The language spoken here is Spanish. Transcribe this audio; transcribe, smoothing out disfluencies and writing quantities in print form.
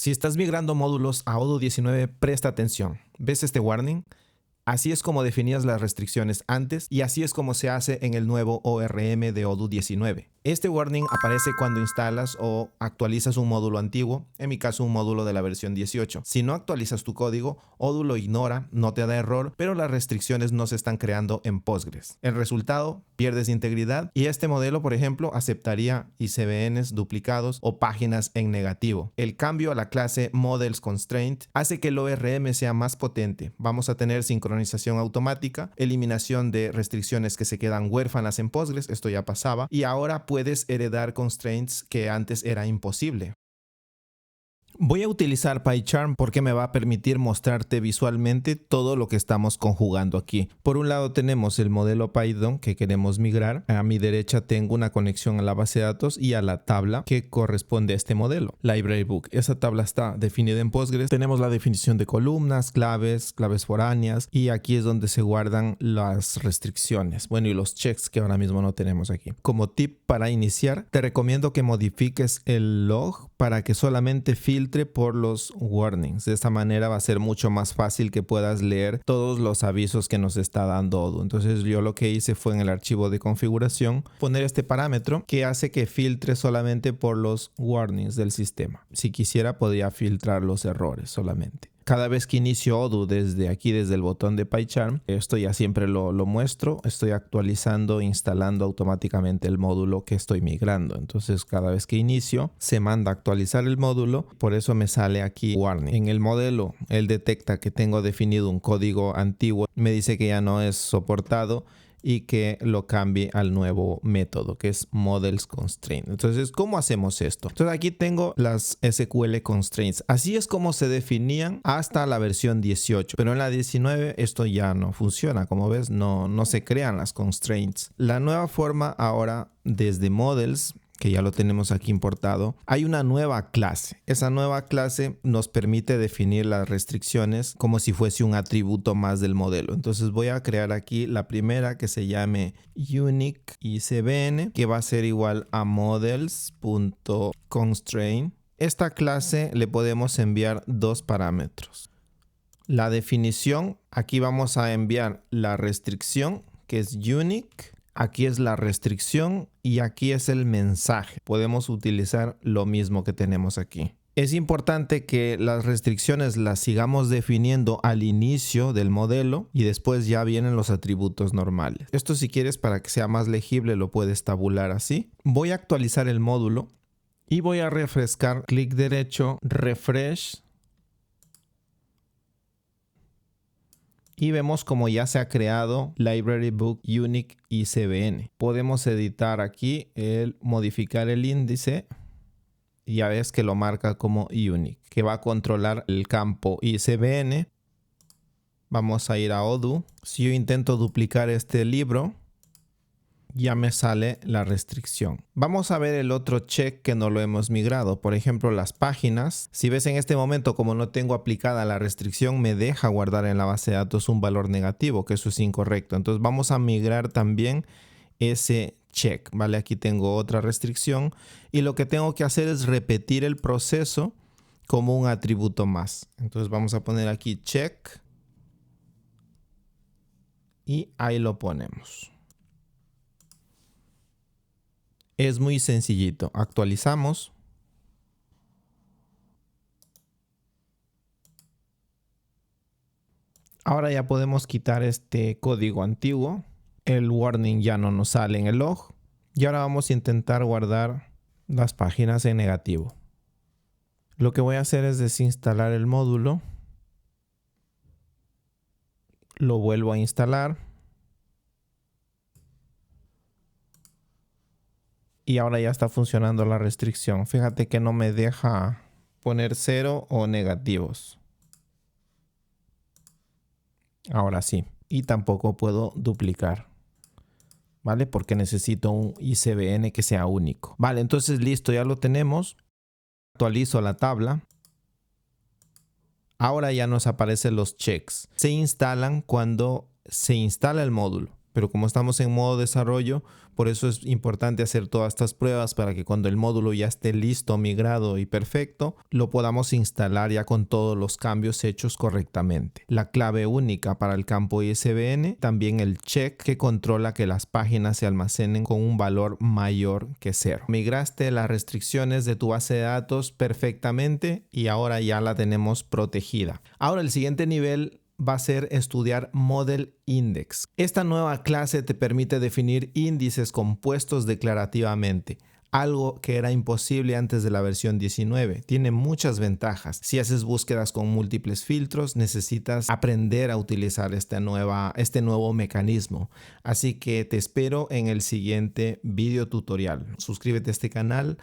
Si estás migrando módulos a Odoo 19, presta atención. ¿Ves este warning? Así es como definías las restricciones antes y así es como se hace en el nuevo ORM de Odoo 19. Este warning aparece cuando instalas o actualizas un módulo antiguo, en mi caso un módulo de la versión 18. Si no actualizas tu código, Odoo lo ignora, no te da error, pero las restricciones no se están creando en Postgres. El resultado, pierdes integridad y este modelo, por ejemplo, aceptaría ICBNs duplicados o páginas en negativo. El cambio a la clase Models Constraint hace que el ORM sea más potente. Vamos a tener sincronización automática, eliminación de restricciones que se quedan huérfanas en Postgres, esto ya pasaba, y ahora puedes heredar constraints que antes era imposible. Voy a utilizar PyCharm porque me va a permitir mostrarte visualmente todo lo que estamos conjugando aquí. Por un lado tenemos el modelo Python que queremos migrar. A mi derecha tengo una conexión a la base de datos y a la tabla que corresponde a este modelo, Library Book. Esa tabla está definida en Postgres. Tenemos la definición de columnas, claves foráneas y aquí es donde se guardan las restricciones. Bueno, y los checks que ahora mismo no tenemos aquí. Como tip para iniciar, te recomiendo que modifiques el log para que solamente filtre por los warnings. De esta manera va a ser mucho más fácil que puedas leer todos los avisos que nos está dando Odoo. Entonces yo lo que hice fue en el archivo de configuración poner este parámetro que hace que filtre solamente por los warnings del sistema. Si quisiera podría filtrar los errores solamente. Cada vez que inicio Odoo desde aquí, desde el botón de PyCharm, esto ya siempre lo muestro. Estoy actualizando, instalando automáticamente el módulo que estoy migrando. Entonces cada vez que inicio, se manda a actualizar el módulo. Por eso me sale aquí warning. En el modelo, él detecta que tengo definido un código antiguo. Me dice que ya no es soportado y que lo cambie al nuevo método que es Models Constraint. Entonces, ¿cómo hacemos esto? Entonces aquí tengo las SQL Constraints. Así es como se definían hasta la versión 18, pero en la 19 esto ya no funciona. Como ves, no se crean las constraints. La nueva forma ahora desde Models, que ya lo tenemos aquí importado, hay una nueva clase. Esa nueva clase nos permite definir las restricciones como si fuese un atributo más del modelo. Entonces voy a crear aquí la primera que se llame unique ICBN, que va a ser igual a models.constraint. Esta clase le podemos enviar dos parámetros. La definición, aquí vamos a enviar la restricción, que es unique. Aquí es la restricción y aquí es el mensaje. Podemos utilizar lo mismo que tenemos aquí. Es importante que las restricciones las sigamos definiendo al inicio del modelo y después ya vienen los atributos normales. Esto, si quieres, para que sea más legible, lo puedes tabular así. Voy a actualizar el módulo y voy a refrescar. Clic derecho, refresh. Y vemos como ya se ha creado Library Book Unique ICBN. Podemos editar aquí, modificar el índice. Y ya ves que lo marca como Unique, que va a controlar el campo ICBN. Vamos a ir a Odoo. Si yo intento duplicar este libro, ya me sale la restricción. Vamos a ver el otro check que no lo hemos migrado. Por ejemplo, las páginas. Si ves en este momento, como no tengo aplicada la restricción, me deja guardar en la base de datos un valor negativo, que eso es incorrecto. Entonces vamos a migrar también ese check, ¿vale? Aquí tengo otra restricción y lo que tengo que hacer es repetir el proceso como un atributo más. Entonces vamos a poner aquí check y ahí lo ponemos. Es muy sencillito. Actualizamos. Ahora ya podemos quitar este código antiguo. El warning ya no nos sale en el log. Y ahora vamos a intentar guardar las páginas en negativo. Lo que voy a hacer es desinstalar el módulo. Lo vuelvo a instalar. Y ahora ya está funcionando la restricción. Fíjate que no me deja poner 0 o negativos. Ahora sí. Y tampoco puedo duplicar, ¿vale? Porque necesito un ICBN que sea único. Vale, entonces listo, ya lo tenemos. Actualizo la tabla. Ahora ya nos aparecen los checks. Se instalan cuando se instala el módulo. Pero como estamos en modo desarrollo, por eso es importante hacer todas estas pruebas para que cuando el módulo ya esté listo, migrado y perfecto, lo podamos instalar ya con todos los cambios hechos correctamente. La clave única para el campo ISBN, también el check que controla que las páginas se almacenen con un valor mayor que 0. Migraste las restricciones de tu base de datos perfectamente y ahora ya la tenemos protegida. Ahora el siguiente nivel va a ser estudiar Model Index. Esta nueva clase te permite definir índices compuestos declarativamente, algo que era imposible antes de la versión 19. Tiene muchas ventajas. Si haces búsquedas con múltiples filtros, necesitas aprender a utilizar este nuevo mecanismo. Así que te espero en el siguiente video tutorial. Suscríbete a este canal